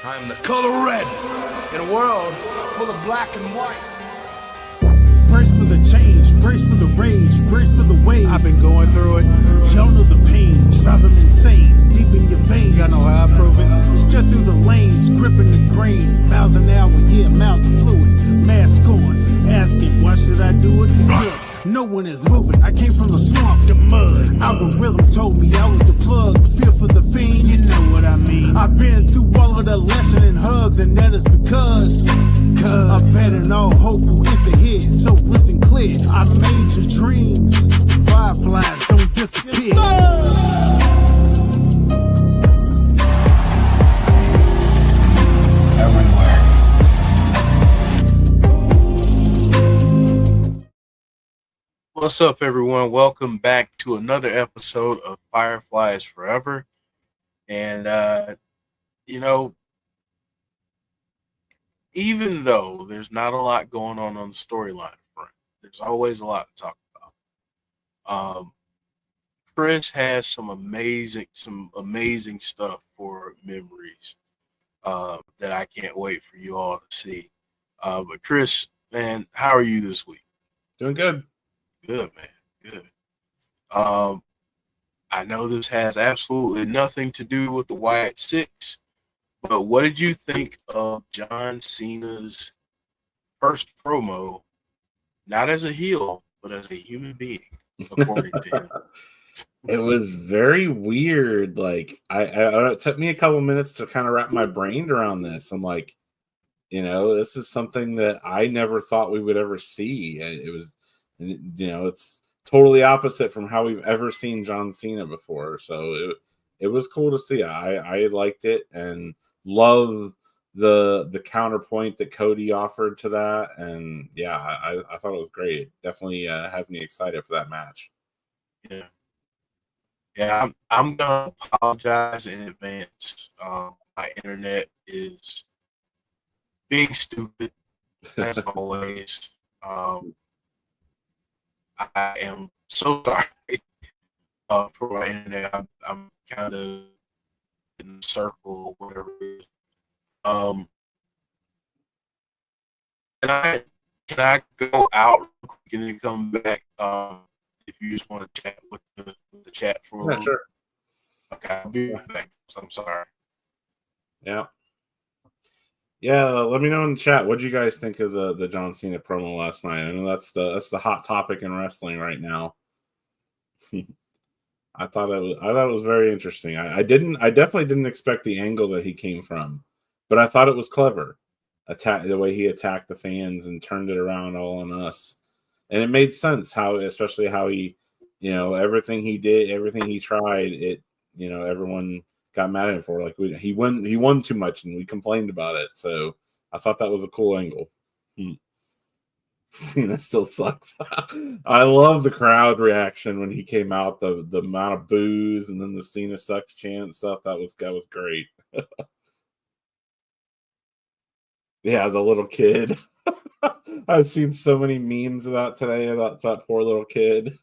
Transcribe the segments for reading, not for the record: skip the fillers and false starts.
I'm the color red in a world full of black and white. Brace for the change, brace for the rage, brace for the wave. I've been going through it. Y'all know the pain, driving insane, deep in your veins. Y'all know how I prove it. Strut through the lanes, gripping the grain. Miles an hour, yeah, miles of fluid. Mask on, asking, why should I do it? Because no one is moving. I came from the swamp, the mud. Algorithm told me I was the plug. Feel for the fiend, you know what I mean. I've been through all of the lesson and hugs, and that is because I've abandoned all hope who enter here. So listen clear, I made your dreams. Fireflies don't disappear. Everywhere. What's up, everyone? Welcome back to another episode of Fireflies Forever. And, even though there's not a lot going on the storyline front, there's always a lot to talk about. Chris has some amazing stuff for memories that I can't wait for you all to see. But Chris, man, how are you this week? Doing good. Good, man. Good. I know this has absolutely nothing to do with the Wyatt Sicks, but what did you think of John Cena's first promo, not as a heel, but as a human being, according to him? It was very weird. Like, it took me a couple minutes to kind of wrap my brain around this. I'm like, this is something that I never thought we would ever see. It was, it's totally opposite from how we've ever seen John Cena before. So it was cool to see. I liked it and love the counterpoint that Cody offered to that. And yeah, I thought it was great. It definitely has me excited for that match. Yeah. Yeah, I'm gonna apologize in advance. My internet is being stupid as always. I am so sorry for my internet. I'm kind of in the circle or whatever it is. Can I go out real quick and then come back? If you just want to chat with the chat for a little. Sure. Okay, I'll be right back. I'm sorry. Yeah. Let me know in the chat. What do you guys think of the John Cena promo last night? I know that's the hot topic in wrestling right now. I thought it was very interesting. I definitely didn't expect the angle that he came from, but I thought it was clever. The way he attacked the fans and turned it around all on us. And it made sense especially how he, everything he did, everything he tried, everyone got mad at him for. Like he won too much, and we complained about it. So I thought that was a cool angle. Cena still sucks. I love the crowd reaction when he came out. The amount of boos and then the Cena sucks chant stuff. That was great. Yeah, the little kid. I've seen so many memes of that today about that poor little kid.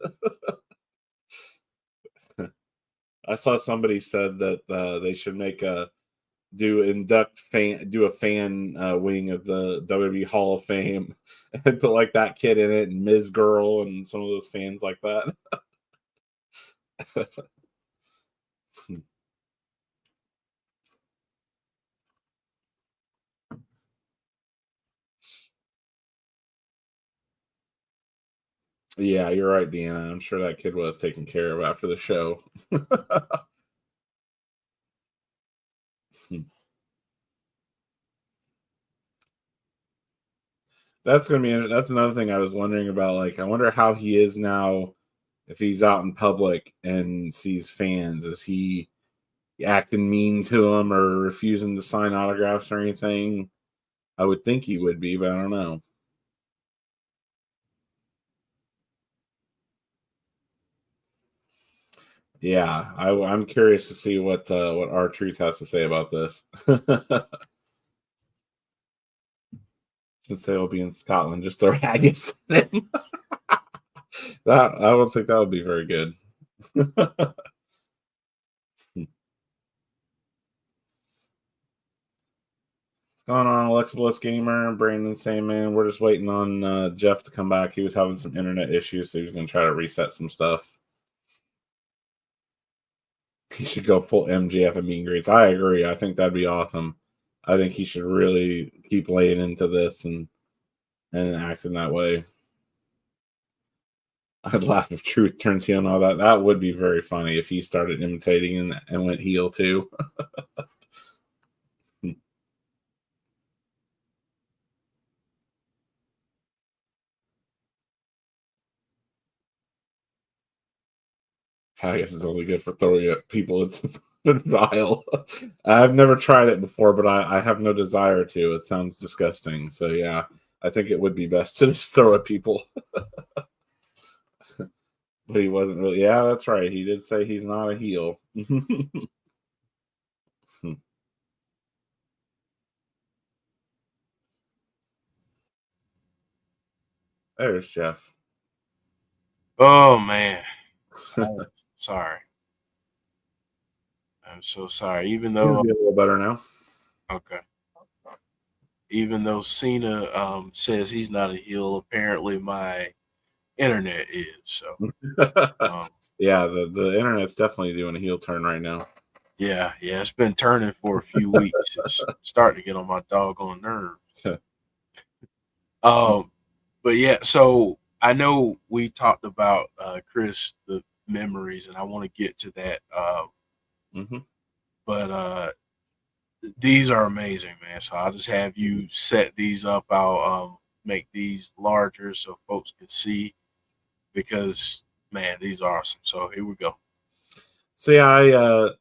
I saw somebody said that they should do a fan wing of the WWE Hall of Fame and put like that kid in it and Ms. Girl and some of those fans like that. Yeah, you're right, Deanna. I'm sure that kid was taken care of after the show. That's another thing I was wondering about. Like, I wonder how he is now if he's out in public and sees fans. Is he acting mean to them or refusing to sign autographs or anything? I would think he would be, but I don't know. Yeah, I'm curious to see what R-Truth has to say about this. Since they'll be in Scotland, just throw haggis in. That I don't think that would be very good. Going on, Alexa Bliss Gamer, Brandon saying, man, we're just waiting on Jeff to come back. He was having some internet issues, so he was going to try to reset some stuff. He should go full MJF and meet and greets. I agree. I think that'd be awesome. I think he should really keep laying into this and acting that way. I'd laugh if Truth turns heel and all that. That would be very funny if he started imitating and went heel too. I guess it's only good for throwing at people. It's vile. I've never tried it before, but I have no desire to. It sounds disgusting. So yeah, I think it would be best to just throw at people. But he wasn't really. Yeah, that's right. He did say he's not a heel. There's Jeff. Oh man. Sorry. I'm so sorry. Even though a little better now. Okay. Even though Cena says he's not a heel, apparently my internet is. So yeah, the internet's definitely doing a heel turn right now. Yeah, it's been turning for a few weeks. It's starting to get on my doggone nerves. But yeah, so I know we talked about Chris, the memories, and I want to get to that. But these are amazing, man. So I'll just have you set these up. I'll make these larger so folks can see, because man, these are awesome. So here we go. So yeah, I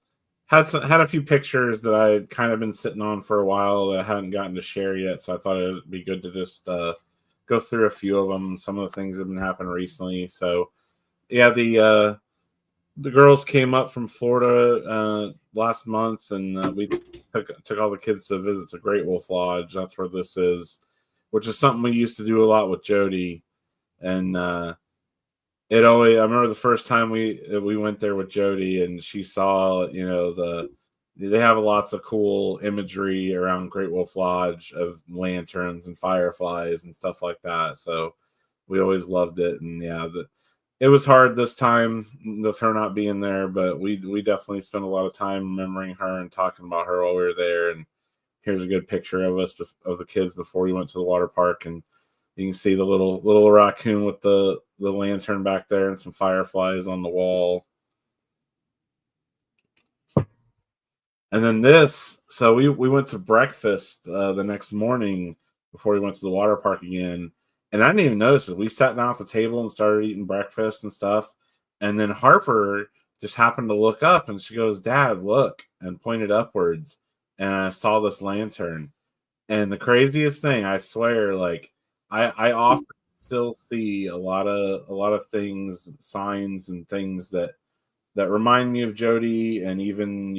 had a few pictures that I had kind of been sitting on for a while that I hadn't gotten to share yet. So I thought it would be good to just go through a few of them. Some of the things that have been happening recently. So yeah, the girls came up from Florida last month, and we took all the kids to visit the Great Wolf Lodge. That's where this is, which is something we used to do a lot with Jodie. And I remember the first time we went there with Jodie, and she saw, they have lots of cool imagery around Great Wolf Lodge of lanterns and fireflies and stuff like that. So we always loved it. And yeah, it was hard this time with her not being there, but we definitely spent a lot of time remembering her and talking about her while we were there. And here's a good picture of us, of the kids, before we went to the water park. And you can see the little raccoon with the lantern back there and some fireflies on the wall. And then so we went to breakfast the next morning before we went to the water park again. And I didn't even notice it. We sat down at the table and started eating breakfast and stuff. And then Harper just happened to look up, and she goes, "Dad, look," and pointed upwards. And I saw this lantern. And the craziest thing, I swear, like I often still see a lot of things, signs and things that remind me of Jodie, and even,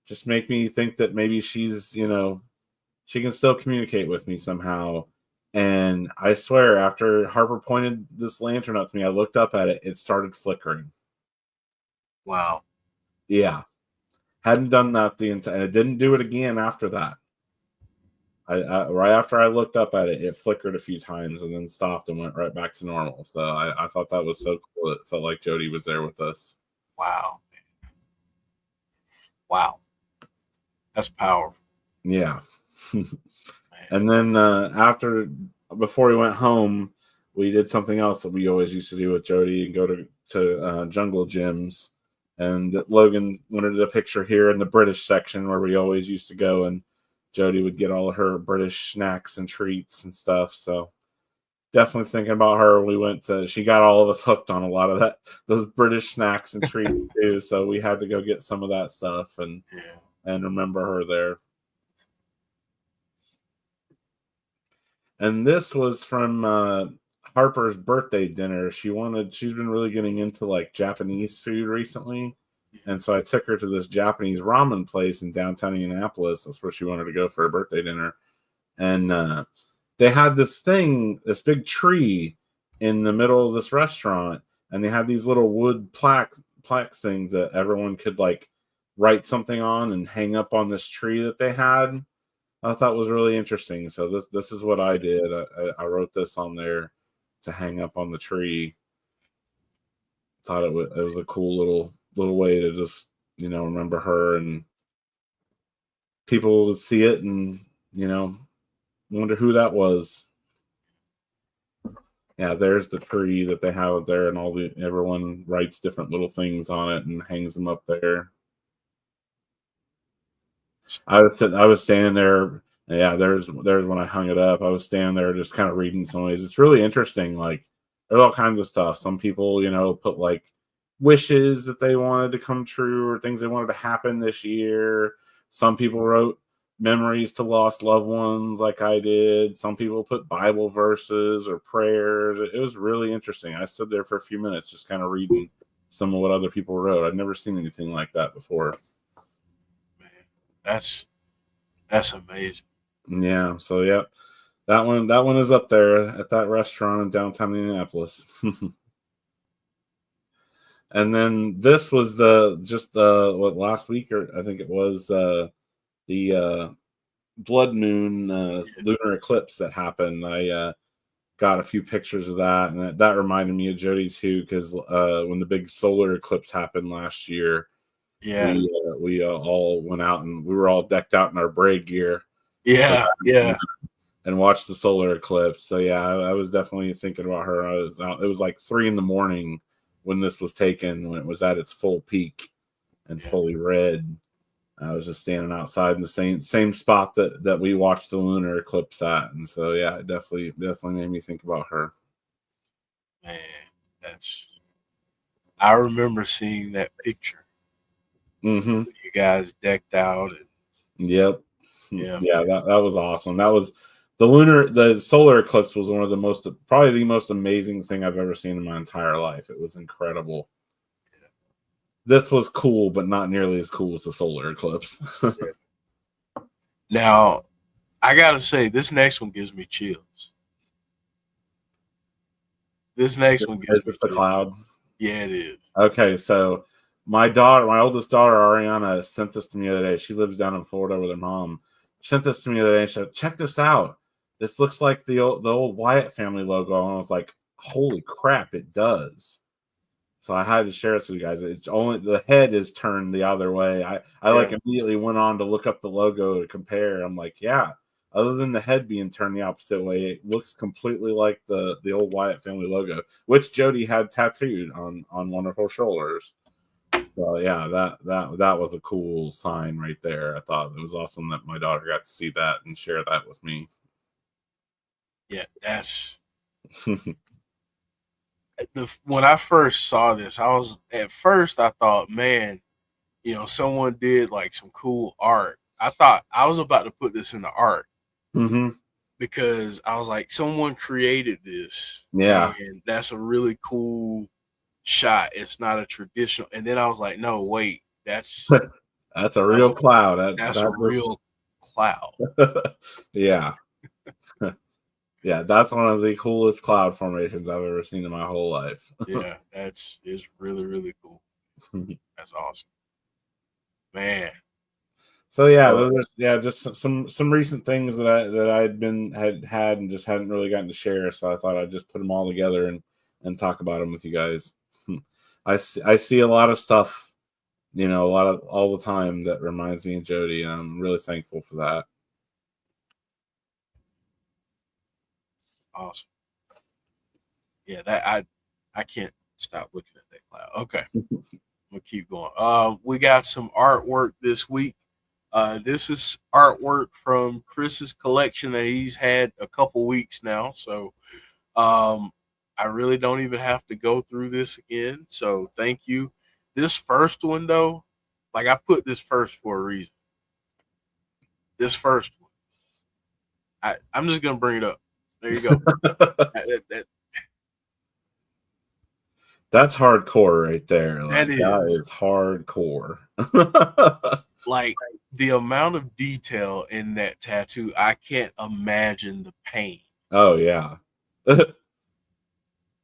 just make me think that maybe she's, she can still communicate with me somehow. And I swear, after Harper pointed this lantern up to me, I looked up at it. It started flickering. Wow. Yeah. Hadn't done that and it didn't do it again after that. I right after I looked up at it, it flickered a few times and then stopped and went right back to normal. So I thought that was so cool. It felt like Jodie was there with us. Wow. That's powerful. Yeah. And then before we went home, we did something else that we always used to do with Jodie, and go to Jungle Gyms. And Logan wanted a picture here in the British section where we always used to go, and Jodie would get all of her British snacks and treats and stuff. So definitely thinking about her. She got all of us hooked on a lot of those British snacks and treats too. So we had to go get some of that stuff and remember her there. And this was from Harper's birthday dinner. She's been really getting into like Japanese food recently. And so I took her to this Japanese ramen place in downtown Indianapolis. That's where she wanted to go for her birthday dinner. And they had this big tree in the middle of this restaurant. And they had these little wood plaque things that everyone could like write something on and hang up on this tree that they had. I thought was really interesting. So this is what I did. I wrote this on there to hang up on the tree. Thought it was a cool little way to just remember her, and people would see it and wonder who that was. Yeah, there's the tree that they have up there, and everyone writes different little things on it and hangs them up there. I was standing there. Yeah, there's when I hung it up. I was standing there just kind of reading some of these. It's really interesting. Like, there's all kinds of stuff. Some people, put like wishes that they wanted to come true or things they wanted to happen this year. Some people wrote memories to lost loved ones, like I did. Some people put Bible verses or prayers. It was really interesting. I stood there for a few minutes just kind of reading some of what other people wrote. I'd never seen anything like that before. That's amazing. Yeah. So yeah, that one is up there at that restaurant in downtown Indianapolis. And then this was last week, or I think it was the blood moon lunar eclipse that happened. I got a few pictures of that, and that reminded me of Jodie too, because when the big solar eclipse happened last year. Yeah, we all went out and we were all decked out in our braid gear. Yeah. And watched the solar eclipse. So yeah, I was definitely thinking about her. I was out. It was like 3 a.m. when this was taken, when it was at its full peak and fully red. I was just standing outside in the same spot that we watched the lunar eclipse at, and so yeah, it definitely made me think about her. Man, I remember seeing that picture. Mm-hmm. You guys decked out. Yep. Yeah, that was awesome. That was the solar eclipse was one of probably the most amazing thing I've ever seen in my entire life. It was incredible. Yeah. This was cool, but not nearly as cool as the solar eclipse. Now, I gotta say, this next one gives me chills. This next one gives me chills. The cloud? Yeah, it is. Okay, so my oldest daughter, Ariana, sent this to me the other day. She lives down in Florida with her mom. She sent this to me the other day and she said, "Check this out. This looks like the old Wyatt family logo." And I was like, "Holy crap, it does." So I had to share this with you guys. It's only the head is turned the other way. I like immediately went on to look up the logo to compare. I'm like, yeah, other than the head being turned the opposite way, it looks completely like the old Wyatt family logo, which Jodie had tattooed on one of her shoulders. So yeah, that was a cool sign right there. I thought it was awesome that my daughter got to see that and share that with me. Yeah, that's when I first saw this, I thought, man, someone did like some cool art. I thought I was about to put this in the art. Mm-hmm. Because I was like, someone created this. Yeah. And that's a really cool shot. It's not a traditional. And then I was like, no, wait, that's a real cloud. That's a real cloud. Yeah. Yeah, that's one of the coolest cloud formations I've ever seen in my whole life. Yeah, it's really, really cool. That's awesome. Man. So yeah, just some recent things that I had and just hadn't really gotten to share. So I thought I'd just put them all together and talk about them with you guys. I see a lot of stuff, all the time that reminds me of Jodie, and I'm really thankful for that. Awesome. Yeah, that I can't stop looking at that cloud. Okay. We'll keep going. We got some artwork this week. This is artwork from Chris's collection that he's had a couple weeks now. So I really don't even have to go through this again. So thank you. This first one, though, like I put this first for a reason. This first one. I'm just going to bring it up. There you go. That's hardcore right there. That is hardcore. Like the amount of detail in that tattoo, I can't imagine the pain. Oh yeah.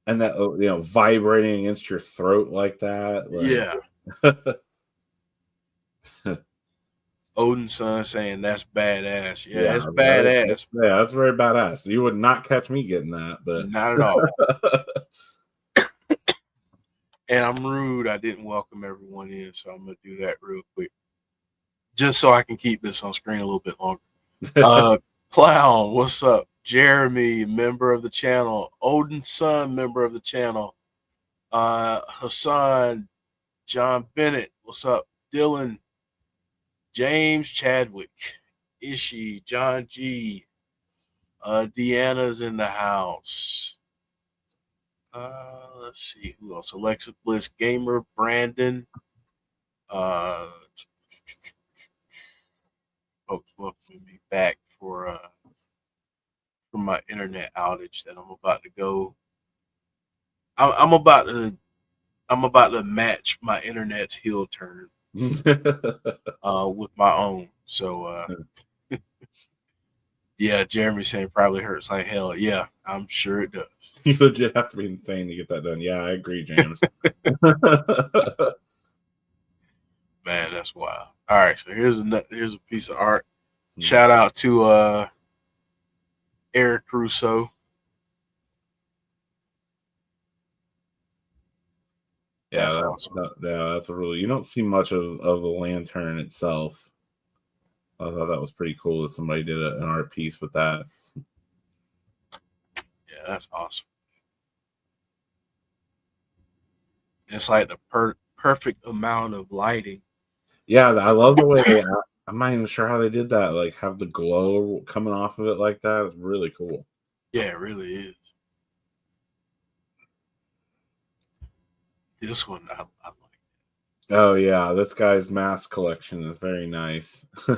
And that vibrating against your throat like that. Yeah. Odin's son saying that's badass. Yeah, it's right? badass. Yeah, that's very badass. You would not catch me getting that, but Not at all. And I'm rude. I didn't welcome everyone in, so I'm gonna do that real quick, just so I can keep this on screen a little bit longer. Clown, what's up? Jeremy, member of the channel. Odin's son, member of the channel. Hassan, John Bennett, what's up? Dylan, James Chadwick, Ishi, John G. Deanna's in the house. Let's see who else. Alexa Bliss, Gamer, Brandon. Folks, welcome me back for my internet outage that I'm about to go. I'm about to match my internet's heel turn with my own. So yeah, Jeremy saying probably hurts like hell. Yeah, I'm sure it does. You legit have to be insane to get that done. Yeah, I agree, James. Man, that's wild. All right, so here's a piece of art. Shout out to Eric Russo. Yeah, that's awesome. That's a really, you don't see much of the lantern itself. I thought that was pretty cool that somebody did an art piece with that. Yeah, that's awesome. It's like the perfect amount of lighting. Yeah, I love the way I'm not even sure how they did that. Like have the glow coming off of it like that. It's really cool. Yeah, it really is. This one I like. Oh yeah, this guy's mask collection is very nice. I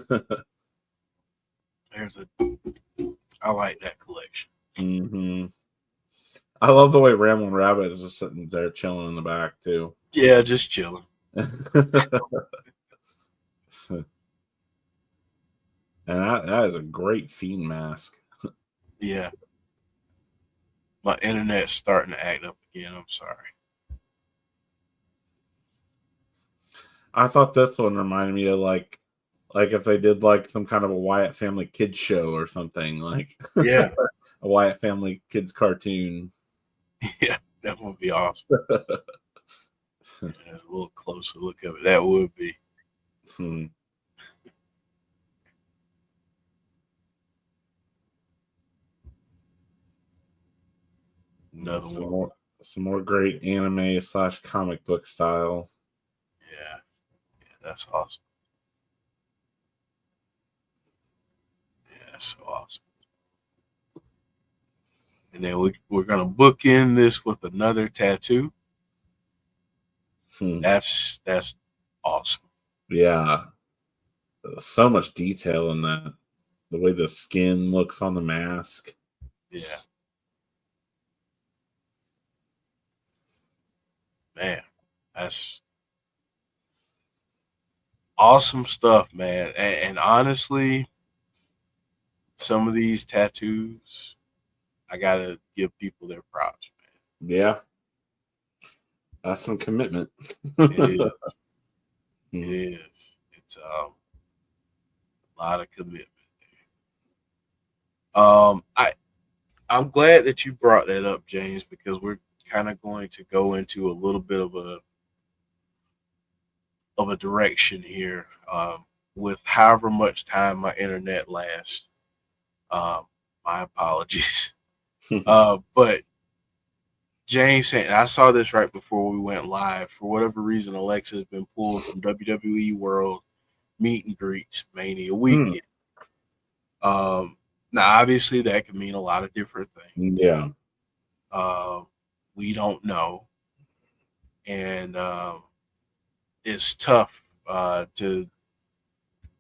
like that collection. Mm-hmm. I love the way Ramblin' Rabbit is just sitting there chilling in the back too. Yeah, just chilling. And that is a great Fiend mask. Yeah. My internet's starting to act up again. I'm sorry. I thought this one reminded me of like if they did like some kind of a Wyatt Family kids show or something, like Yeah. a Wyatt Family kids cartoon. Yeah, that would be awesome. A little closer look of it. That would be. Another one. Some more great anime / comic book style. Yeah, that's awesome. Yeah, that's so awesome. And then we're gonna bookend this with another tattoo. That's awesome. Yeah, so much detail in that. The way the skin looks on the mask. Yeah. Man, that's awesome stuff, man. And honestly, some of these tattoos, I gotta give people their props, man. Yeah. That's some commitment. It is. It is. It's a lot of commitment. I'm glad that you brought that up, James, because we're kind of going to go into a little bit of a direction here with however much time my internet lasts. My apologies. But James saying, and I saw this right before we went live. For whatever reason, Alexa has been pulled from WWE World Meet and Greets Mania weekend. Now, obviously, that could mean a lot of different things. Yeah. We don't know, and it's tough to.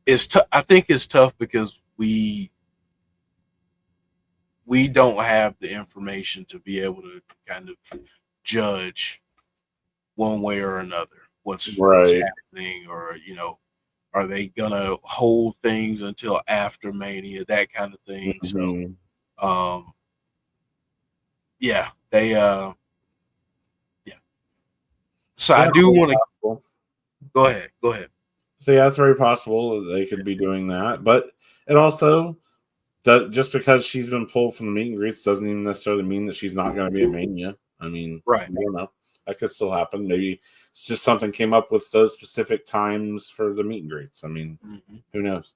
I think it's tough because we don't have the information to be able to kind of judge one way or another what's happening, or are they gonna hold things until after Mania, that kind of thing. So yeah, they yeah. So I do want to go ahead. So yeah, it's very possible that they could be doing that. But it also just because she's been pulled from the meet and greets doesn't even necessarily mean that she's not going to be at Mania. I mean, Right. I don't know. That could still happen. Maybe it's just something came up with those specific times for the meet and greets. I mean, who knows?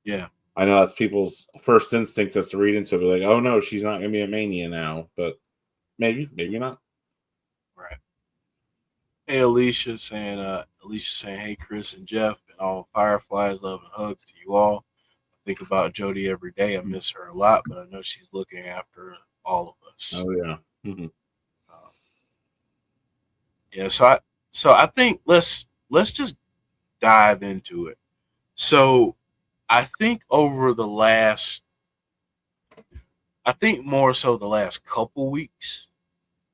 Yeah. I know that's people's first instinct is to read into it, like, oh no, she's not going to be at Mania now. But maybe not. Right. Hey, Alicia saying, hey, Chris and Jeff and all Fireflies, love and hugs to you all. I think about Jodie every day. I miss her a lot, but I know she's looking after all of us. Oh yeah. Mm-hmm. Yeah. So I think let's just dive into it. So I think more so the last couple weeks,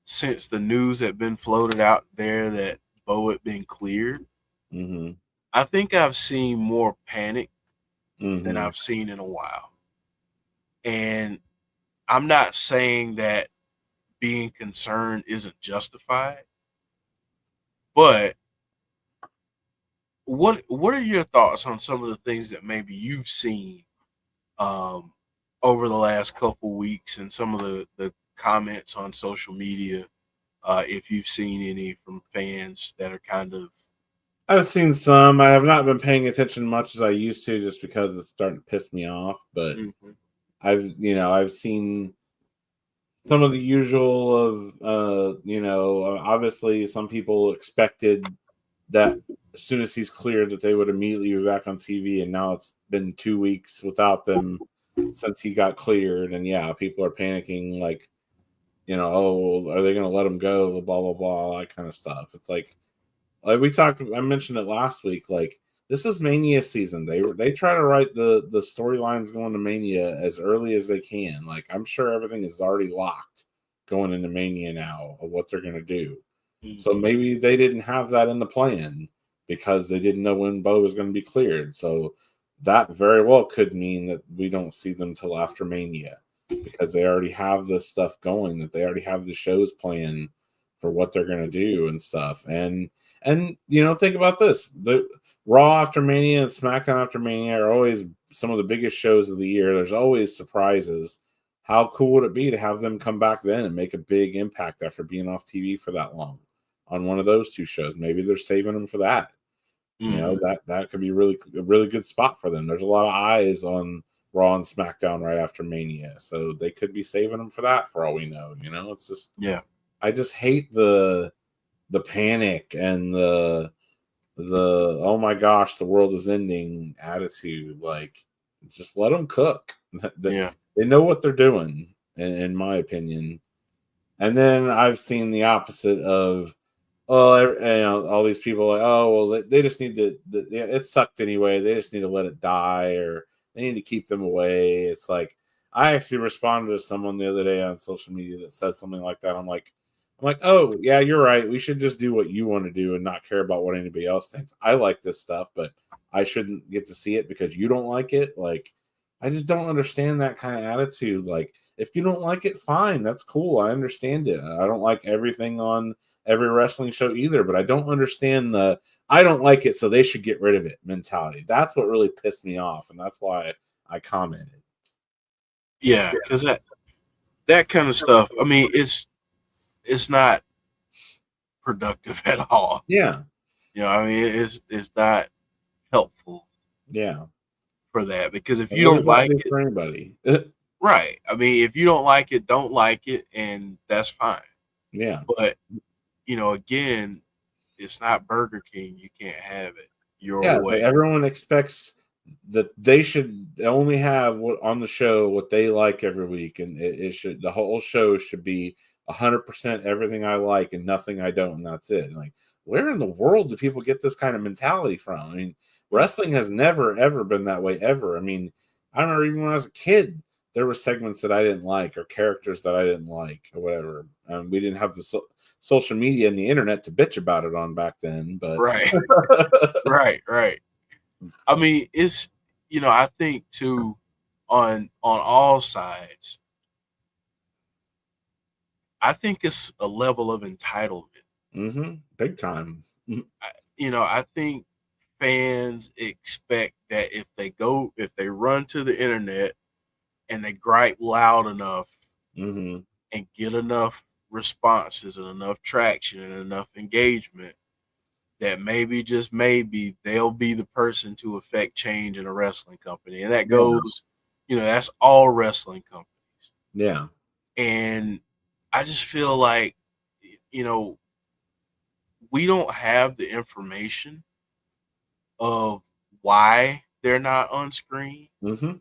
since the news had been floated out there that Bo had been cleared, I think I've seen more panic than I've seen in a while. And I'm not saying that being concerned isn't justified, but what are your thoughts on some of the things that maybe you've seen over the last couple weeks and some of the comments on social media, if you've seen any from fans that are kind of... I've seen some. I have not been paying attention much as I used to, just because it's starting to piss me off. But I've seen some of the usual of obviously some people expected that as soon as he's cleared that they would immediately be back on TV, and now it's been 2 weeks without them since he got cleared, and yeah, people are panicking, like, oh, are they going to let him go, blah blah blah, that kind of stuff. It's like I mentioned it last week, like, this is Mania season. They try to write the storylines going to Mania as early as they can. Like, I'm sure everything is already locked going into Mania now of what they're going to do. So maybe they didn't have that in the plan because they didn't know when Bo was going to be cleared. So that very well could mean that we don't see them till after Mania, because they already have this stuff going, that they already have the shows planned for what they're going to do and stuff. And think about this. The Raw after Mania and SmackDown after Mania are always some of the biggest shows of the year. There's always surprises. How cool would it be to have them come back then and make a big impact after being off TV for that long on one of those two shows? Maybe they're saving them for that. That could be a really good spot for them. There's a lot of eyes on Raw and SmackDown right after Mania, so they could be saving them for that, for all we know. It's just, I just hate the panic and the oh my gosh, the world is ending attitude. Like, just let them cook. They know what they're doing, in my opinion. And then I've seen the opposite of, all these people like, oh, well, they just need to, it sucked anyway, they just need to let it die, or they need to keep them away. It's like, I actually responded to someone the other day on social media that said something like that. I'm like, oh yeah, you're right. We should just do what you want to do and not care about what anybody else thinks. I like this stuff, but I shouldn't get to see it because you don't like it. Like, I just don't understand that kind of attitude. Like, if you don't like it, fine, that's cool. I understand it. I don't like everything on every wrestling show either, but I don't understand the I don't like it, so they should get rid of it mentality. That's what really pissed me off, and that's why I commented. Yeah, because that kind of stuff, I mean, it's not productive at all. Yeah. I mean, it's not helpful. Yeah. For that, because if you don't like it for anybody. Right. I mean, if you don't like it, don't like it, and that's fine. Yeah. But again, it's not Burger King. You can't have it your way. Everyone expects that they should only have what on the show what they like every week, and the whole show should be 100% everything I like and nothing I don't, and that's it. And like, where in the world do people get this kind of mentality from? I mean, wrestling has never ever been that way ever. I mean, I remember even when I was a kid, there were segments that I didn't like or characters that I didn't like or whatever. We didn't have the social media and the internet to bitch about it on back then, but right. right. I mean, it's I think too, on all sides, I think it's a level of entitlement. Big time. I think fans expect that if they run to the internet and they gripe loud enough Mm-hmm. and get enough responses and enough traction and enough engagement, that maybe, just maybe, they'll be the person to affect change in a wrestling company. And that goes, that's all wrestling companies. Yeah. And I just feel like, we don't have the information of why they're not on screen. Mm-hmm.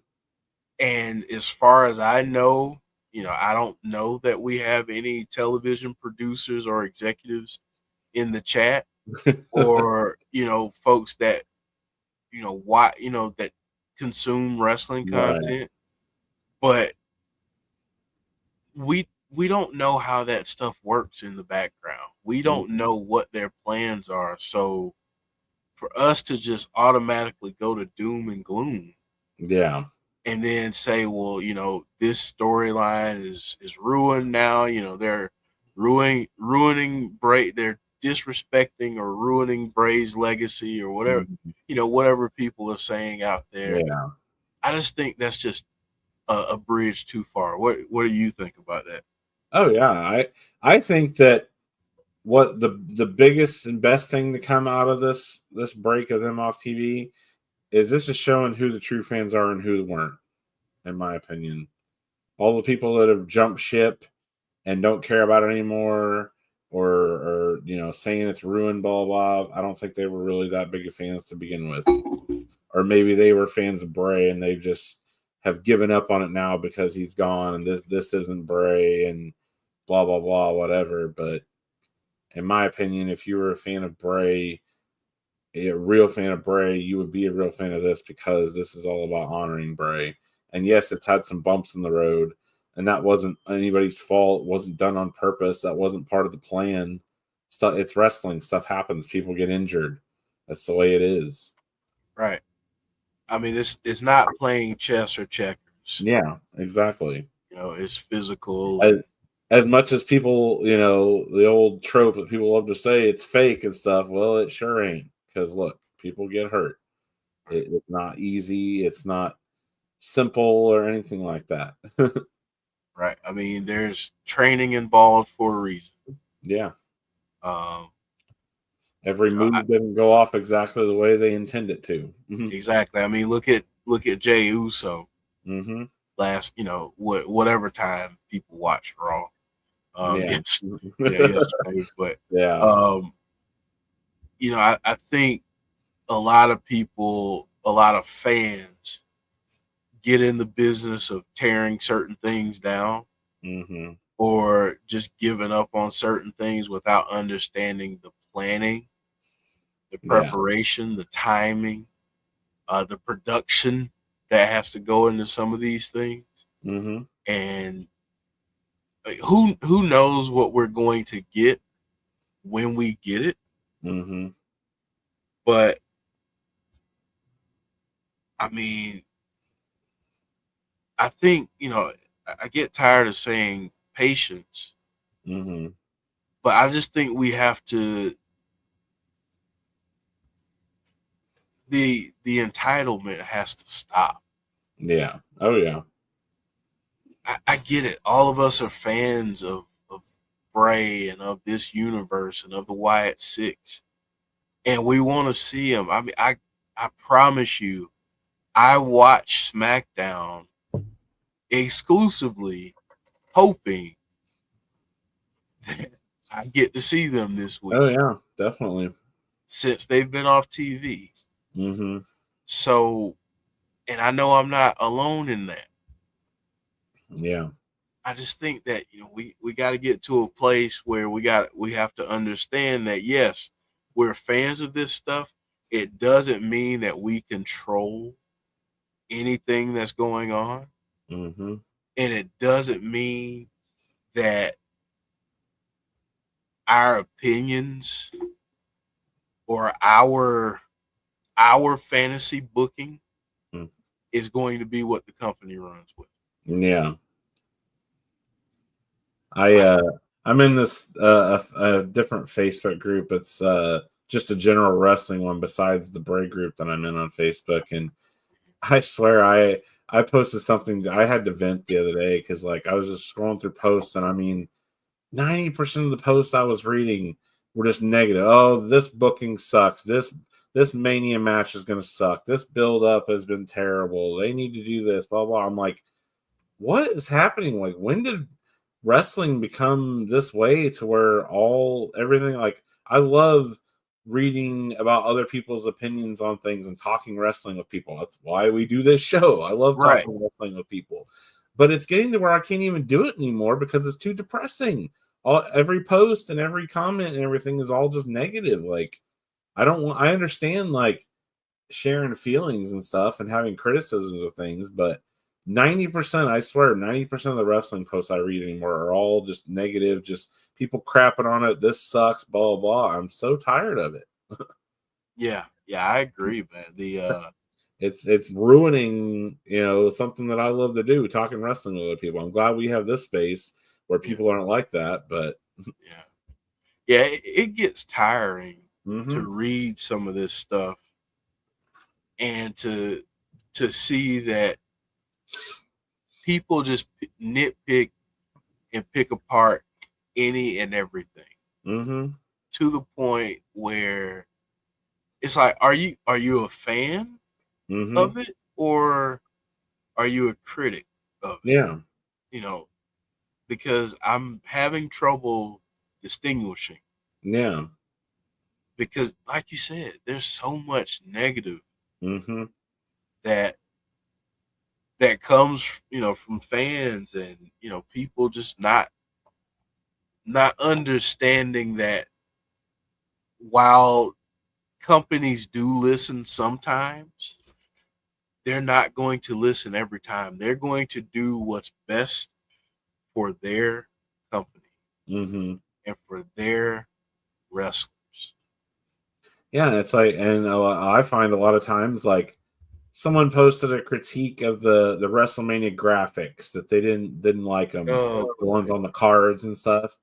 And as far as I know, I don't know that we have any television producers or executives in the chat, or folks that why that consume wrestling Right. content. But we don't know how that stuff works in the background. We don't know what their plans are. So for us to just automatically go to doom and gloom, Yeah. and then say, well, this storyline is ruined now. They're ruining Bray. They're disrespecting or ruining Bray's legacy, or whatever. Whatever people are saying out there. Yeah. I just think that's just a bridge too far. What do you think about that? Oh yeah. I think that what the biggest and best thing to come out of this break of them off TV is this is showing who the true fans are and who weren't, in my opinion. All the people that have jumped ship and don't care about it anymore, or saying it's ruined, blah blah. I don't think they were really that big of fans to begin with, or maybe they were fans of Bray and they just have given up on it now because he's gone and this isn't Bray and blah blah blah, whatever. But in my opinion, if you were a fan of Bray, a real fan of Bray, you would be a real fan of this, because this is all about honoring Bray. And yes, it's had some bumps in the road, and that wasn't anybody's fault. It wasn't done on purpose. That wasn't part of the plan. It's wrestling. Stuff happens. People get injured. That's the way it is. Right. I mean, it's not playing chess or checkers. Yeah, exactly. It's physical. As much as people, the old trope that people love to say, it's fake and stuff. Well, it sure ain't. Because look, people get hurt. It's not easy. It's not simple or anything like that. Right. I mean, there's training involved for a reason. Yeah. Um, Every move didn't go off exactly the way they intend it to. Exactly. I mean, look at Jey Uso. Mm-hmm. Last, whatever time people watch Raw. Yeah. Yesterday. But yeah. I think a lot of people, a lot of fans, get in the business of tearing certain things down, or just giving up on certain things without understanding the planning, the preparation, the timing, the production that has to go into some of these things. And who knows what we're going to get when we get it. But I mean, I think, I get tired of saying patience, but I just think we have to, the entitlement has to stop. Yeah. Oh yeah. I get it. All of us are fans of Bray and of this universe and of the Wyatt Sicks, and we want to see him. I mean, I promise you, I watch SmackDown exclusively hoping that I get to see them this week. Oh yeah, definitely. Since they've been off TV. So, and I know I'm not alone in that. Yeah. I just think that we got to get to a place where we have to understand that, yes, we're fans of this stuff. It doesn't mean that we control anything that's going on. And it doesn't mean that our opinions or our fantasy booking is going to be what the company runs with. Yeah. I'm in this a different Facebook group. It's just a general wrestling one besides the Bray group that I'm in on Facebook. And I swear I posted something. I had to vent the other day because like I was just scrolling through posts, and I mean 90% of the posts I was reading were just negative. Oh, this booking sucks. This Mania match is gonna suck. This build up has been terrible. They need to do this, blah blah. I'm like, what is happening? Like, when did wrestling become this way to where everything, like, I love reading about other people's opinions on things and talking wrestling with people. That's why we do this show. I love Right. talking wrestling with people. But it's getting to where I can't even do it anymore because it's too depressing. Every post and every comment and everything is all just negative. Like, I understand like sharing feelings and stuff and having criticisms of things, but 90%, I swear, 90% of the wrestling posts I read anymore are all just negative, just people crapping on it. This sucks, blah, blah, blah. I'm so tired of it. Yeah, I agree, man. It's ruining, something that I love to do, talking wrestling with other people. I'm glad we have this space where people aren't like that, but it gets tiring mm-hmm. to read some of this stuff and to see that people just nitpick and pick apart any and everything mm-hmm. to the point where it's like, are you a fan mm-hmm. of it, or are you a critic of it? Yeah. Because I'm having trouble distinguishing. Yeah. Because like you said, there's so much negative mm-hmm. that comes, from fans and, people just not understanding that while companies do listen sometimes, they're not going to listen every time. They're going to do what's best for their company mm-hmm. and for their wrestlers. Yeah, it's like, and I find a lot of times, like, someone posted a critique of the WrestleMania graphics that they didn't like them, the ones on the cards and stuff.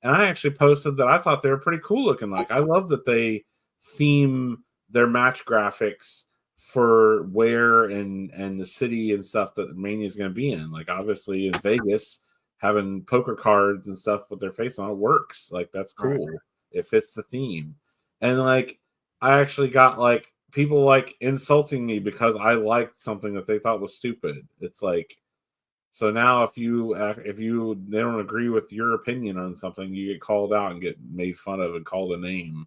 And I actually posted that I thought they were pretty cool looking. Like, I love that they theme their match graphics for where and the city and stuff that Mania is going to be in. Like, obviously in Vegas, having poker cards and stuff with their face on it works. Like, that's cool. Right. It fits the theme. And like, I actually got like people like insulting me because I liked something that they thought was stupid. It's like, so now if they don't agree with your opinion on something, you get called out and get made fun of and called a name,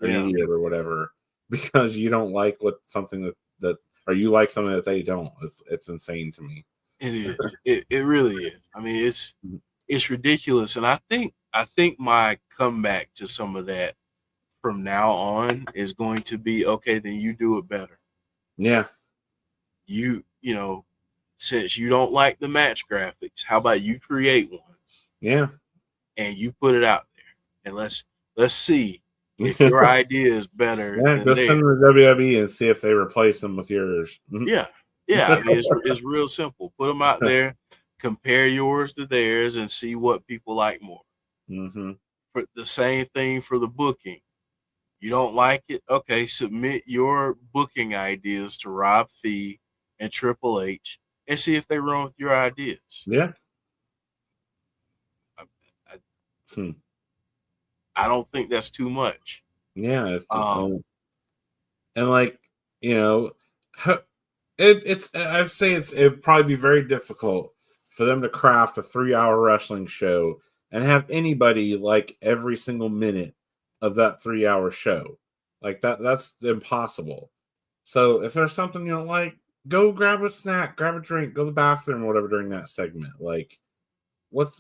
an idiot or whatever, because you don't like something that or you like something that they don't. It's insane to me. It is. It really is. I mean, it's ridiculous. And I think my comeback to some of that from now on is going to be, okay, then you do it better. Yeah. Since you don't like the match graphics, how about you create one? Yeah. And you put it out there, and let's see if your idea is better. Yeah, go send them to WWE and see if they replace them with yours. Yeah. I mean, it's real simple. Put them out there, compare yours to theirs, and see what people like more. Mm-hmm. For the same thing for the booking. You don't like it? Okay, submit your booking ideas to Rob Fee and Triple H and see if they run with your ideas. Yeah. I don't think that's too much. Yeah. And like, I'd say it'd probably be very difficult for them to craft a 3-hour wrestling show and have anybody like every single minute of that 3-hour show. Like that's impossible. So if there's something you don't like, go grab a snack, grab a drink, go to the bathroom, whatever during that segment. Like, what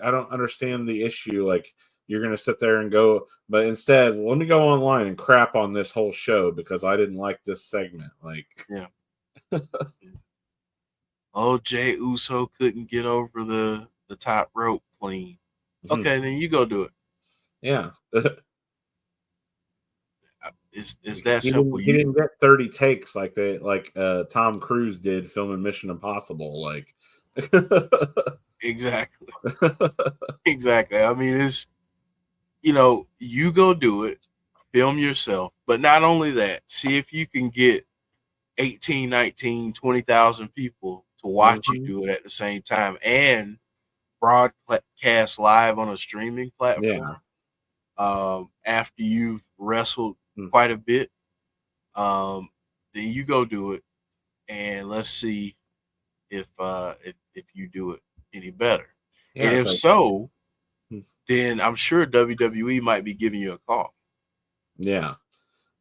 I don't understand the issue. Like, you're gonna sit there and go, but instead, let me go online and crap on this whole show because I didn't like this segment. Like, yeah. Oh, Jey Uso couldn't get over the top rope clean. Okay, then you go do it. Yeah. It's that simple. He didn't get 30 takes like Tom Cruise did filming Mission Impossible. Like, exactly. I mean, it's you go do it, film yourself. But not only that, see if you can get 18, 19, 20,000 people to watch you do it at the same time and broadcast live on a streaming platform. After you've wrestled quite a bit, then you go do it, and let's see if you do it any better. Yeah, and if so, then I'm sure WWE might be giving you a call. Yeah.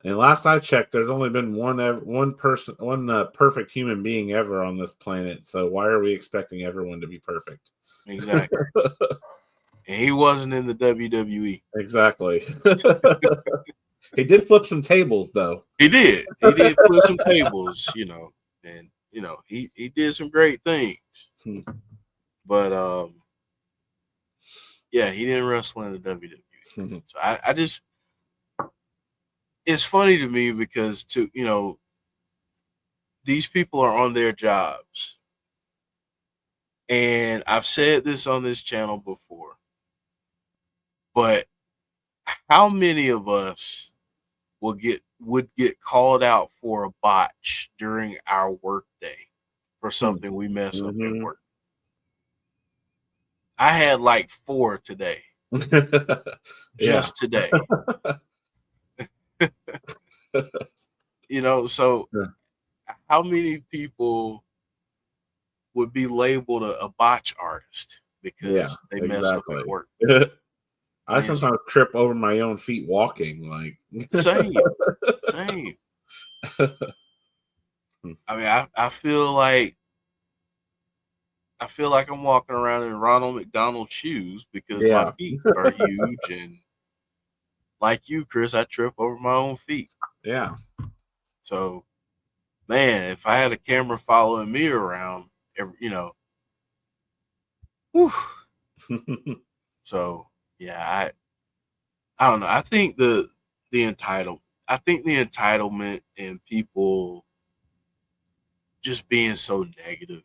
And last I checked, there's only been one perfect human being ever on this planet. So why are we expecting everyone to be perfect? Exactly. And he wasn't in the WWE. Exactly. He did flip some tables, though. He did. He did flip some tables, and he did some great things. But yeah, he didn't wrestle in the WWE. So I just, it's funny to me because these people are on their jobs. And I've said this on this channel before, but how many of us would get called out for a botch during our work day for something we mess up at work? I had like 4 today. Just today. So how many people would be labeled a botch artist because they mess up at work? I sometimes trip over my own feet walking. Like same. I mean, I feel like I'm walking around in Ronald McDonald shoes because my feet are huge, and like you, Chris, I trip over my own feet. Yeah. So, man, if I had a camera following me around, whew. So yeah, I don't know. I think the entitlement and people just being so negative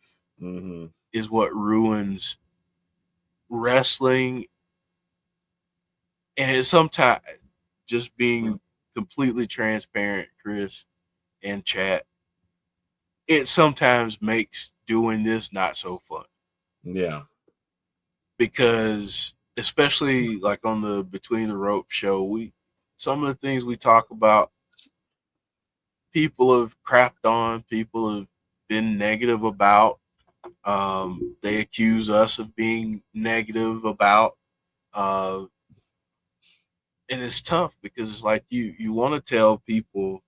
is what ruins wrestling. And it's sometimes just being completely transparent, Chris and chat, it sometimes makes doing this not so fun. Yeah. Because especially like on the Between the Ropes show, some of the things we talk about, people have crapped on, people have been negative about. They accuse us of being negative about. And it's tough because it's like you want to tell people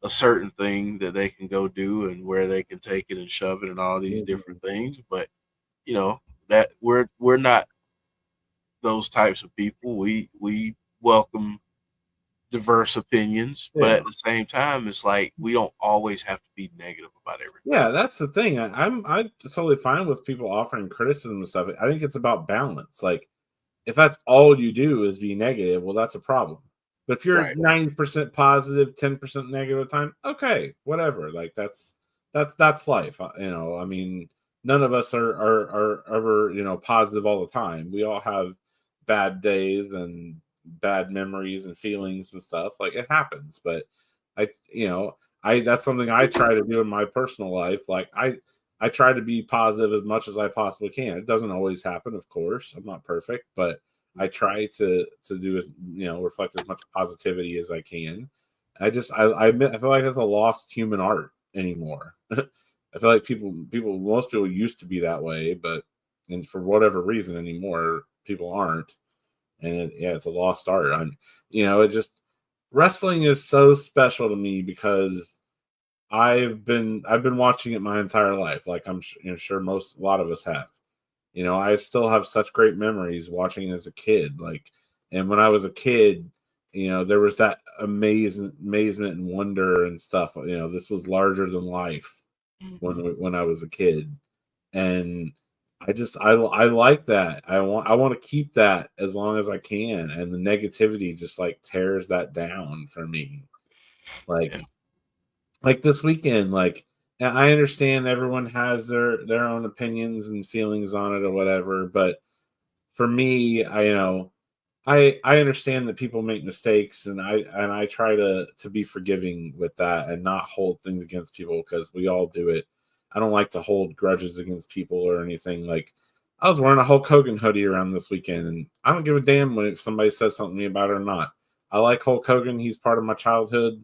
a certain thing that they can go do and where they can take it and shove it and all these different things, but that we're not those types of people. We welcome diverse opinions, but at the same time, it's like we don't always have to be negative about everything. Yeah, that's the thing. I'm totally fine with people offering criticism and stuff. I think it's about balance. Like, if that's all you do is be negative, well, that's a problem. But if you're 90% positive, 10% negative at the time, okay, whatever. Like that's life. I mean, none of us are ever positive all the time. We all have bad days and bad memories and feelings and stuff. Like, it happens. But that's something I try to do in my personal life. Like I try to be positive as much as I possibly can. It doesn't always happen, of course. I'm not perfect, but I try to do reflect as much positivity as I can. I feel like that's a lost human art anymore. I feel like most people used to be that way, and for whatever reason anymore, people aren't. And it's a lost art. Wrestling is so special to me because I've been watching it my entire life. Like I'm sure a lot of us have. I still have such great memories watching it as a kid. Like, and when I was a kid, there was that amazement and wonder and stuff. This was larger than life when I was a kid, and I like that. I want to keep that as long as I can, and the negativity just like tears that down for me. Like this weekend, like. I understand everyone has their own opinions and feelings on it or whatever, but for me, I understand that people make mistakes, and I try to be forgiving with that and not hold things against people because we all do it. I don't like to hold grudges against people or anything. Like, I was wearing a Hulk Hogan hoodie around this weekend, and I don't give a damn if somebody says something to me about it or not. I like Hulk Hogan. He's part of my childhood.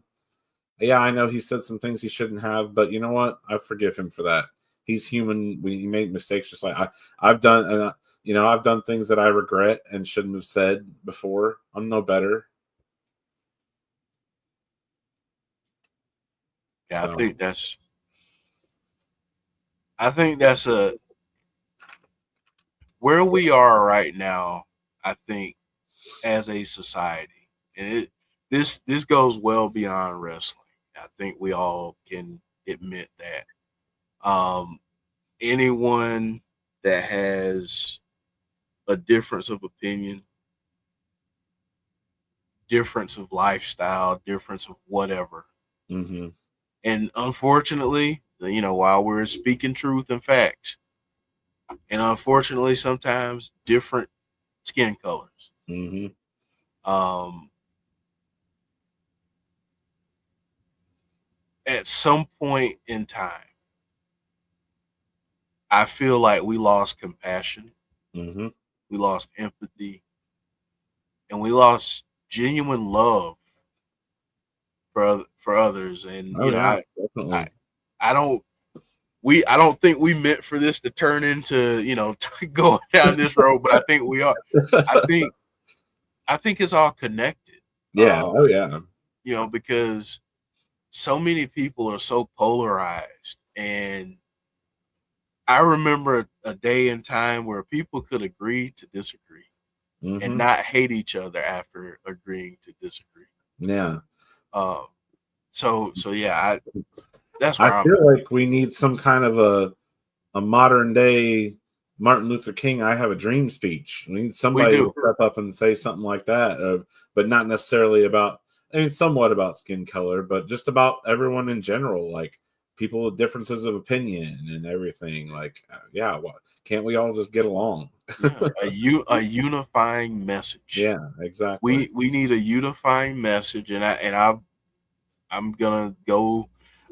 Yeah, I know he said some things he shouldn't have, but you know what? I forgive him for that. He's human. We make mistakes, just like I've done. And I've done things that I regret and shouldn't have said before. I'm no better. Yeah, So. I think that's a where we are right now. I think as a society, and this goes well beyond wrestling. I think we all can admit that. Anyone that has a difference of opinion, difference of lifestyle, difference of whatever, Mm-hmm. and unfortunately, while we're speaking truth and facts, and unfortunately, sometimes different skin colors. Mm-hmm. Um, at some point in time, I feel like we lost compassion, Mm-hmm. we lost empathy, and we lost genuine love for others. And Oh yeah, I definitely. I don't I don't think we meant for this to turn into going down this road, but I think we are. I think it's all connected. Yeah. Oh yeah. Because so many people are so polarized, and I remember a day and time where people could agree to disagree and Mm-hmm. not hate each other after agreeing to disagree. Yeah. Um, so yeah, that's I where I'm feel at. like we need some kind of a modern day Martin Luther King "I Have a Dream" speech. We need We somebody to do. step up and say something like that, but not necessarily about. I mean, somewhat about skin color, but just about everyone in general, like people with differences of opinion and everything. Like, yeah, what can't we all just get along? Yeah, a unifying message. Yeah, exactly. We need a unifying message, and I'm gonna go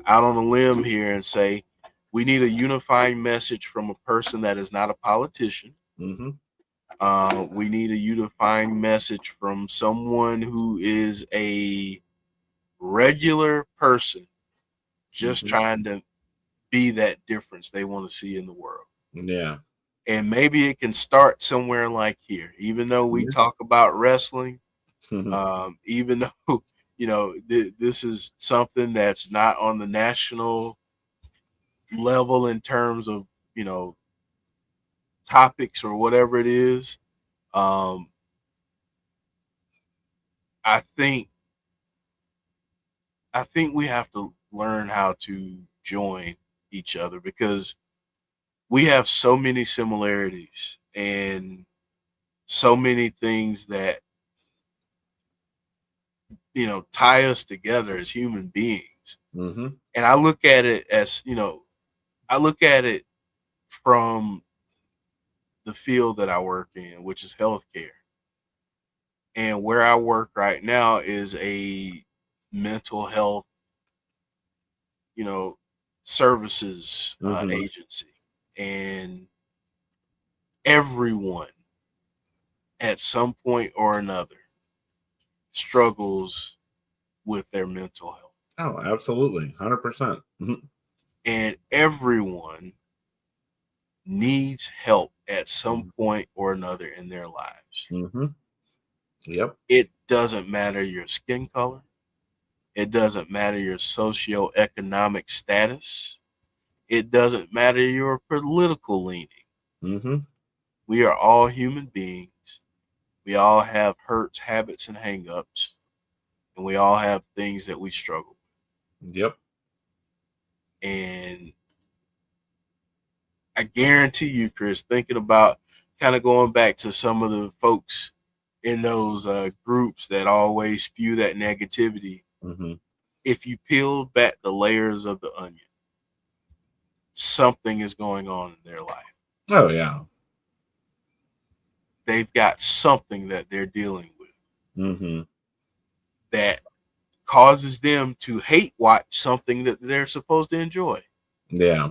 out on a limb here and say we need a unifying message from a person that is not a politician. Mm-hmm. We need a unifying message from someone who is a regular person just Mm-hmm. trying to be that difference they want to see in the world. Yeah. And maybe it can start somewhere like here, even though we Yeah. talk about wrestling, even though, this is something that's not on the national level in terms of, topics or whatever it is. Um, I think we have to learn how to join each other because we have so many similarities and so many things that tie us together as human beings. Mm-hmm. And I look at it as I look at it from the field that I work in, which is healthcare. And where I work right now is a mental health, you know, services Mm-hmm. agency. And everyone at some point or another struggles with their mental health. Oh, absolutely, 100%. Mm-hmm. And everyone needs help at some point or another in their lives. Mm-hmm. Yep. It doesn't matter your skin color. It doesn't matter your socioeconomic status. It doesn't matter your political leaning. Mm-hmm. We are all human beings. We all have hurts, habits, and hangups, and we all have things that we struggle with. Yep. And I guarantee you, Chris, thinking about kind of going back to some of the folks in those groups that always spew that negativity, Mm-hmm. if you peel back the layers of the onion, something is going on in their life. Oh yeah. they've got something that they're dealing with that causes them to hate watch something that they're supposed to enjoy. Yeah.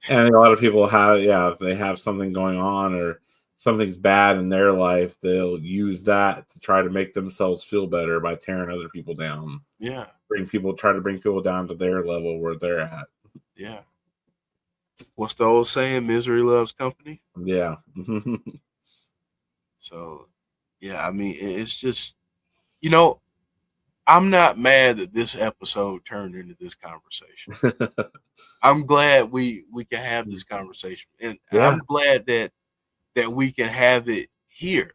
And a lot of people have, if they have something going on or something's bad in their life, they'll use that to try to make themselves feel better by tearing other people down. Yeah. Try to bring people down to their level where they're at. Yeah. What's the old saying? Misery loves company. Yeah. So, yeah, I mean, it's just, you know, I'm not mad that this episode turned into this conversation. I'm glad we can have this conversation, and I'm glad that we can have it here.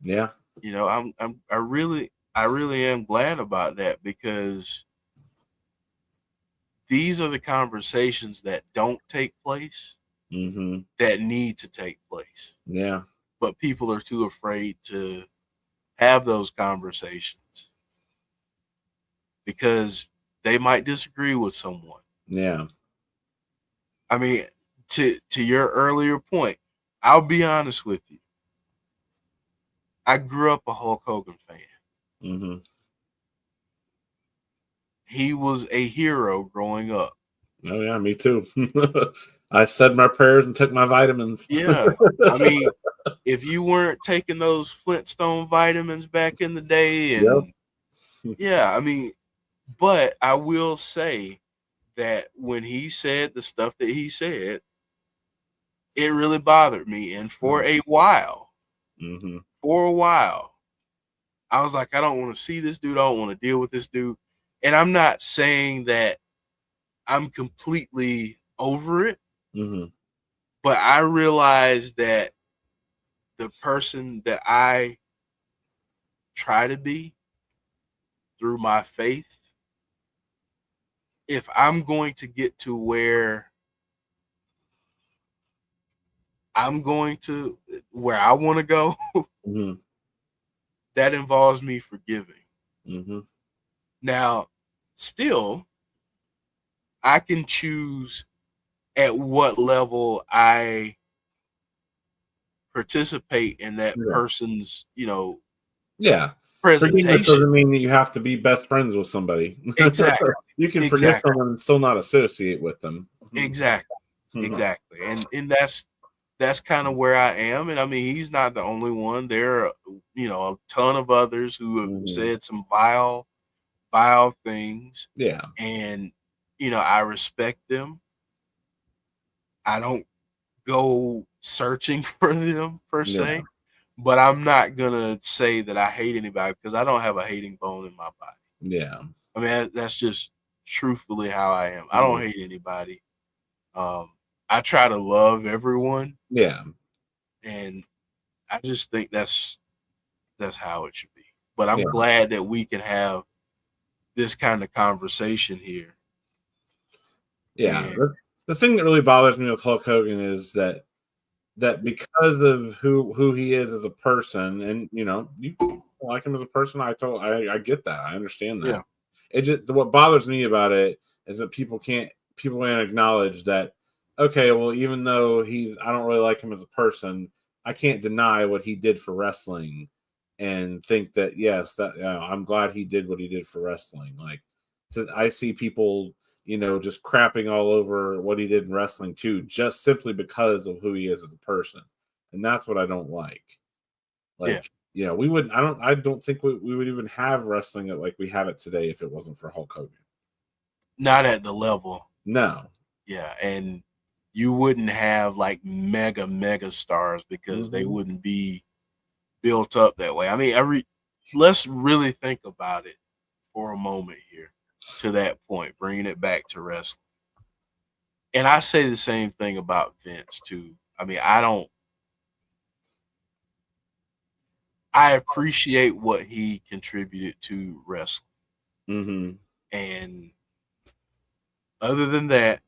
Yeah. You know, I really am glad about that, because these are the conversations that don't take place that need to take place. Yeah. But people are too afraid to have those conversations because they might disagree with someone. Yeah. I mean, to your earlier point, I'll be honest with you. I grew up a Hulk Hogan fan. He was a hero growing up. Oh yeah, me too. I said my prayers and took my vitamins. Yeah. I mean, if you weren't taking those Flintstone vitamins back in the day, and yeah, I mean, but I will say that when he said the stuff that he said, it really bothered me. And for a while, I was like, I don't want to see this dude. I don't want to deal with this dude. And I'm not saying that I'm completely over it, but I realized that the person that I try to be through my faith, if I'm going to get to where I want to go, that involves me forgiving. Now, still, I can choose at what level I participate in that person's, presentation. Forgiveness doesn't mean that you have to be best friends with somebody. Exactly. You can forgive someone and still not associate with them. Exactly. Exactly. And that's kind of where I am. And I mean, he's not the only one. There are, a ton of others who have said some vile things. Yeah. And, I respect them. I don't go searching for them per se, but I'm not going to say that I hate anybody, because I don't have a hating bone in my body. Yeah. I mean, that's just truthfully how I am. I don't hate anybody. I try to love everyone. Yeah. And I just think that's how it should be. But I'm glad that we can have this kind of conversation here. Yeah. The thing that really bothers me with Hulk Hogan is that because of who he is as a person, and you like him as a person, I get that. I understand that. Yeah. It just, what bothers me about it is that people can't acknowledge that, okay, well, even though I don't really like him as a person, I can't deny what he did for wrestling, and think that, yes, that I'm glad he did what he did for wrestling. Like, I see people, just crapping all over what he did in wrestling too, just simply because of who he is as a person. And that's what I don't like. Like, we wouldn't, I don't think we would even have wrestling like we have it today if it wasn't for Hulk Hogan. Not at the level. No. Yeah. And you wouldn't have like mega stars, because they wouldn't be built up that way. I mean, let's really think about it for a moment here, to that point, bringing it back to wrestling. And I say the same thing about Vince too. I mean, I appreciate what he contributed to wrestling. And other than that,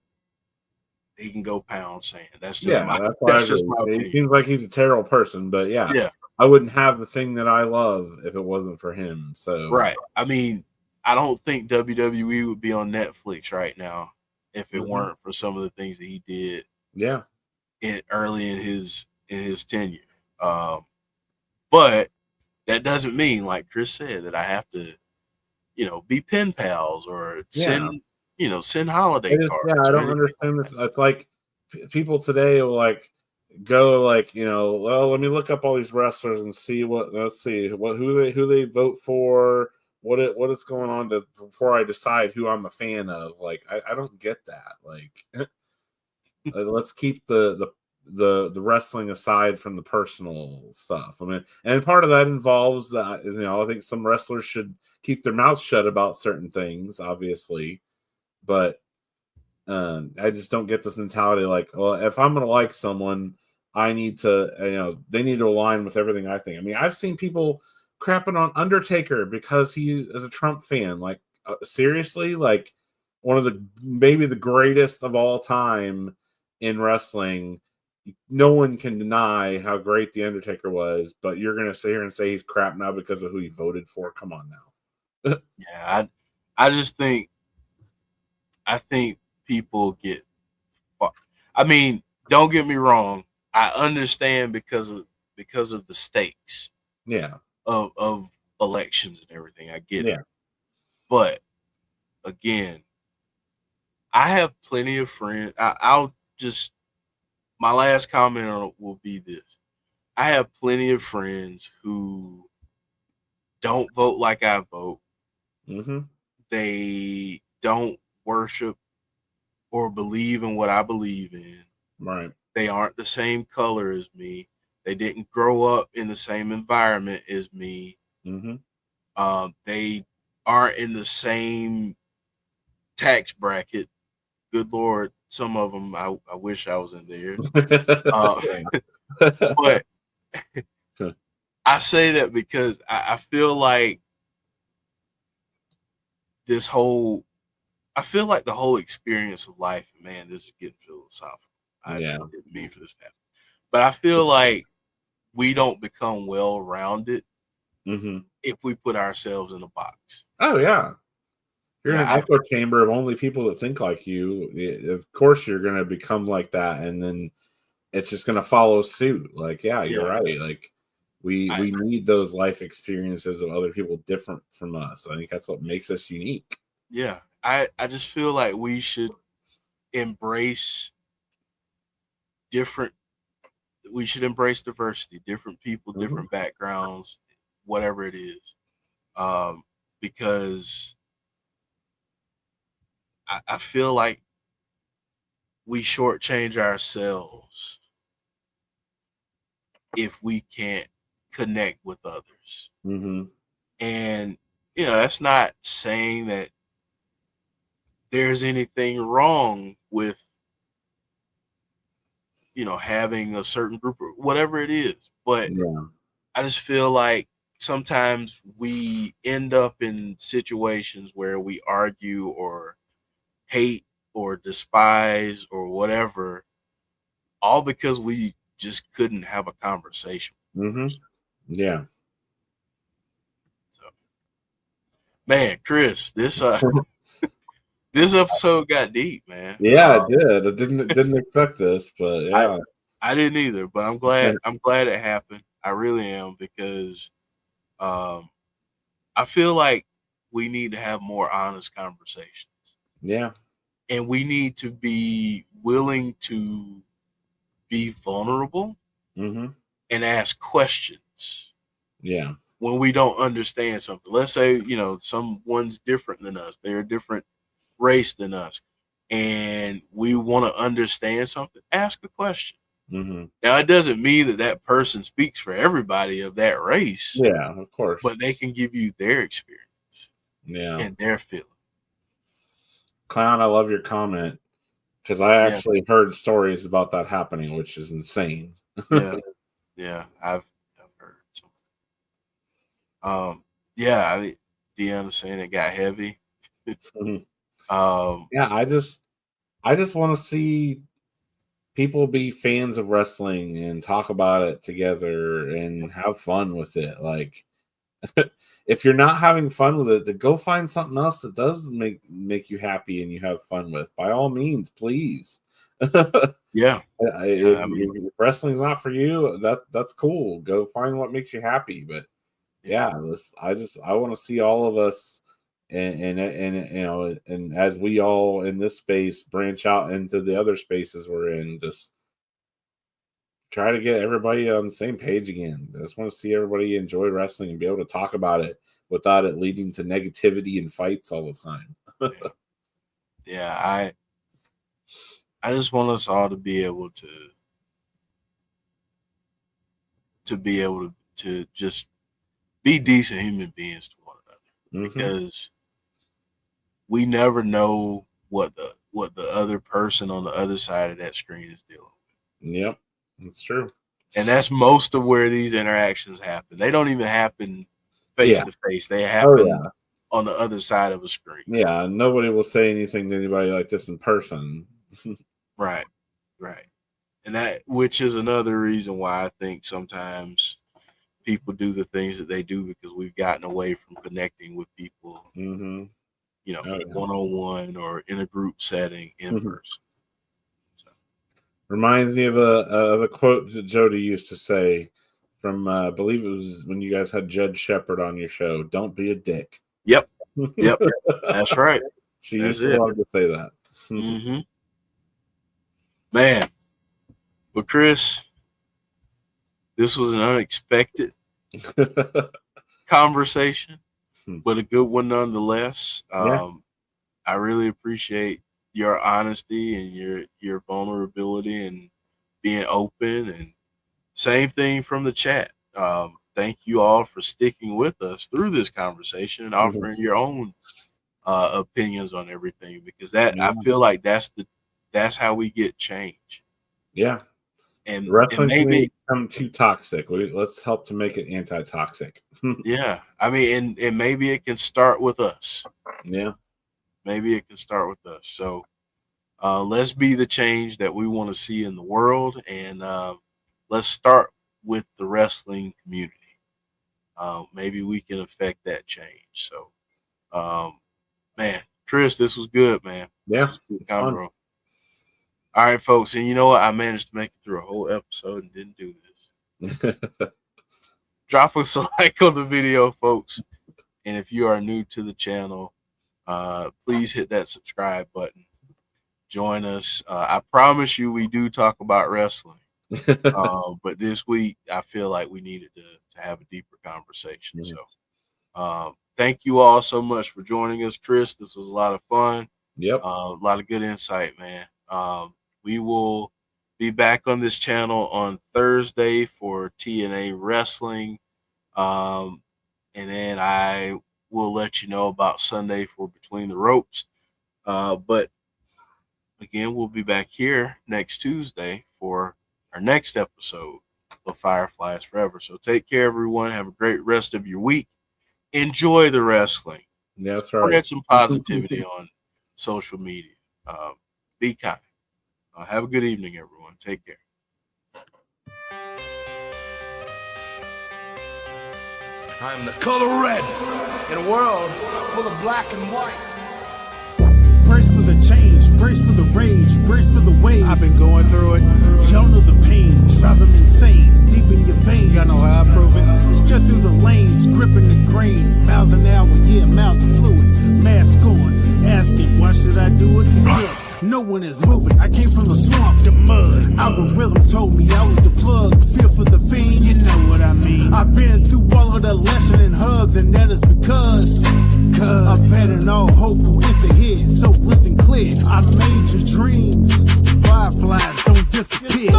he can go pound sand. That's just my opinion. It seems like he's a terrible person, but I wouldn't have the thing that I love if it wasn't for him. So right. I mean, I don't think WWE would be on Netflix right now if it weren't for some of the things that he did. Yeah. Early in his in his tenure. But that doesn't mean, like Chris said, that I have to, be pen pals or Yeah. send holiday cards. I Or don't anything. understand this. It's like people today will like go like, well, let me look up all these wrestlers and see who they vote for, what is going on before I decide who I'm a fan of. Like, I don't get that. Like, let's keep the wrestling aside from the personal stuff. I mean, and part of that involves that, I think some wrestlers should keep their mouths shut about certain things, obviously, but I just don't get this mentality like, well, if I'm going to like someone, I need to, they need to align with everything I think. I mean, I've seen people crapping on Undertaker because he is a Trump fan. Like, seriously, like maybe the greatest of all time in wrestling. No one can deny how great the Undertaker was, but you're going to sit here and say he's crap now because of who he voted for. Come on now. Yeah, I think people get. I mean, don't get me wrong. I understand because of the stakes. Yeah. Of elections and everything. I get Yeah. it. But again, I have plenty of friends. My last comment on it will be this. I have plenty of friends who don't vote like I vote. Mm-hmm. They don't worship or believe in what I believe in. Right. They aren't the same color as me. They didn't grow up in the same environment as me. Mm-hmm. They aren't in the same tax bracket. Good Lord, some of them I wish I was in there. But I say that because I feel like I feel like the whole experience of life, man, this is getting philosophical. I didn't mean for this to happen. But I feel like we don't become well-rounded if we put ourselves in a box. Oh, yeah. You're in an echo chamber of only people that think like you. Of course, you're going to become like that, and then it's just going to follow suit. Like, you're right. Like, we need those life experiences of other people different from us. I think that's what makes us unique. Yeah, I just feel like we should embrace diversity, different people, different backgrounds, whatever it is, because I feel like we shortchange ourselves if we can't connect with others. And that's not saying that there's anything wrong with having a certain group or whatever it is, but I just feel like sometimes we end up in situations where we argue or hate or despise or whatever, all because we just couldn't have a conversation. Yeah. So, man, Chris, this this episode got deep, man. Yeah, it did. I didn't expect this, but yeah. I didn't either, but I'm glad it happened. I really am, because I feel like we need to have more honest conversations. Yeah. And we need to be willing to be vulnerable and ask questions. Yeah. When we don't understand something. Let's say, someone's different than us. They're a different race than us. And we want to understand something. Ask a question. Now, it doesn't mean that person speaks for everybody of that race. Yeah, of course. But they can give you their experience. Yeah. And their feeling. Clown, I love your comment, because I actually heard stories about that happening, which is insane. Yeah, I've heard something. I mean, Deanna's saying it got heavy. I just want to see people be fans of wrestling and talk about it together and have fun with it. Like, if you're not having fun with it, then go find something else that does make you happy and you have fun with. By all means, please. Yeah. If wrestling's not for you, that's cool. Go find what makes you happy. But yeah, I want to see all of us, and you know, and as we all in this space branch out into the other spaces we're in, just try to get everybody on the same page again. I just want to see everybody enjoy wrestling and be able to talk about it without it leading to negativity and fights all the time. Yeah, I just want us all to be able to just be decent human beings to one another, because we never know what the other person on the other side of that screen is dealing with. Yep, that's true. And that's most of where these interactions happen. They don't even happen face to face. They happen on the other side of a screen. Yeah, nobody will say anything to anybody like this in person. Right. And that, which is another reason why I think sometimes people do the things that they do, because we've gotten away from connecting with people, you know, one-on-one or in a group setting in person. So. Reminds me of a quote that Jodie used to say from, I believe it was when you guys had Judge Shepard on your show. Don't be a dick. Yep. That's right. She used to love to say that. Man. But Chris, this was an unexpected conversation, but a good one nonetheless. I really appreciate your honesty and your vulnerability and being open, and same thing from the chat. Thank you all for sticking with us through this conversation and offering your own opinions on everything, because that I feel like that's how we get change. Yeah. And wrestling maybe become too toxic. Let's help to make it anti-toxic. Yeah, I mean, and maybe it can start with us. Yeah, maybe it can start with us. So let's be the change that we want to see in the world, and let's start with the wrestling community. Maybe we can affect that change. So, man, Chris, this was good, man. Yeah, it's fun. Bro. All right, folks, and you know what? I managed to make it through a whole episode and didn't do this. Drop us a like on the video, folks. And if you are new to the channel, please hit that subscribe button. Join us. I promise you we do talk about wrestling. But this week, I feel like we needed to have a deeper conversation. So thank you all so much for joining us, Chris. This was a lot of fun. Yep. A lot of good insight, man. We will be back on this channel on Thursday for TNA Wrestling. And then I will let you know about Sunday for Between the Ropes. But again, we'll be back here next Tuesday for our next episode of Fireflies Forever. So take care, everyone. Have a great rest of your week. Enjoy the wrestling. Yeah, that's right. Spread some positivity on social media. Be kind. Have a good evening, everyone. Take care. I'm the color red in a world full of black and white. Brace for the change, brace for the rage, brace for the wave. I've been going through it. Y'all know the pain, driving insane, deep in your veins. Y'all know how I prove it. Strut through the lanes, gripping the grain. Miles an hour, yeah, miles of fluid. Mask on, asking, why should I do it? Because no one is moving. I came from the swamp, the mud. Algorithm told me I was the plug. Fear for the fiend, you know what I mean. I've been through all of the lesson and hugs, and that is because I've had an all hope who enter here. So listen clear, I made your dreams. Fireflies don't disappear.